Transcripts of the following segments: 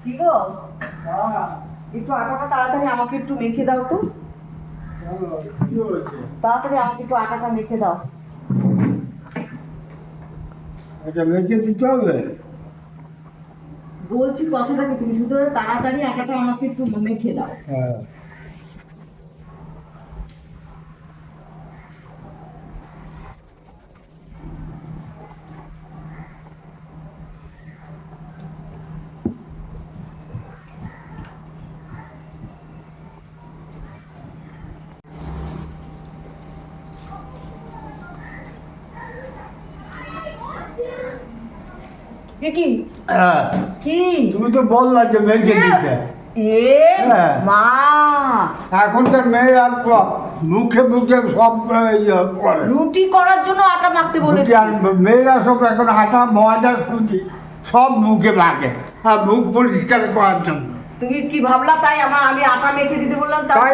কি গো? একটু আটাটা তাড়াতাড়ি আমাকে একটু মেখে দাও তো। তাড়াতাড়ি আমাকে একটু আটাটা মেখে দাও। এটা মেখে দিতে হবে? বলছি কথাটাকে, তুমি শুধু তাড়াতাড়ি আটাটা আমাকে একটু মেখে দাও। হ্যাঁ। কি হ্যাঁ, কি তুমি তো বললা যে মেখে দিতে। হ্যাঁ। মা, এখনকার মেয়ে আর মুখে মুখে সব করে। রুটি করার জন্য আটা মাখতে বলেছি। রুটি আর মেয়েরা সব এখন আটা ময়দা সুজি সব মুখে মাখে, আর মুখ পরিষ্কার করার জন্য। তুমি কি ভাবলা তাই আমি আটা মেখে দিতে বললাম? তাই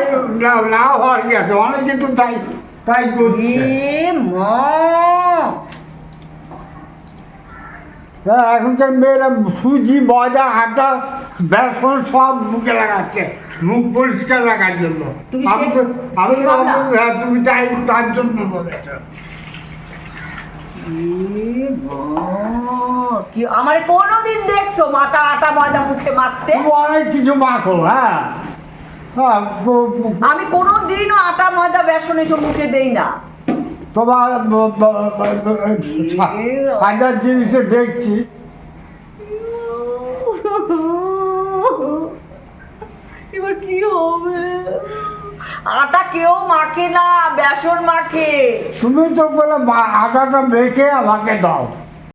না হওয়ার কি আছে, অনেকে তো তাই তাই করছে। মা, হ্যাঁ, এখনকার মেয়েরা সুজি ময়দা আটা বেসন সব মুখে লাগাচ্ছে মুখ পরিষ্কার রাখার জন্য। তুমি আমি তো ভাবনা? হ্যাঁ, তুমি তাই তার জন্য বলেছ। কি আমারে কোনোদিন দেখছো মাটা আটা ময়দা মুখে মাখতে? তুমি অনেক কিছু মাখো। হ্যাঁ, হ্যাঁ, আমি কোনোদিনও আটা ময়দা বেসন এসব মুখে দেই না। তোমার হাজার জিনিসে দেখছি। এবার কি হবে? আটা কেউ মাখে না, বেসন মাখে। তুমি তো বলে আটাটা মেখে আমাকে দাও।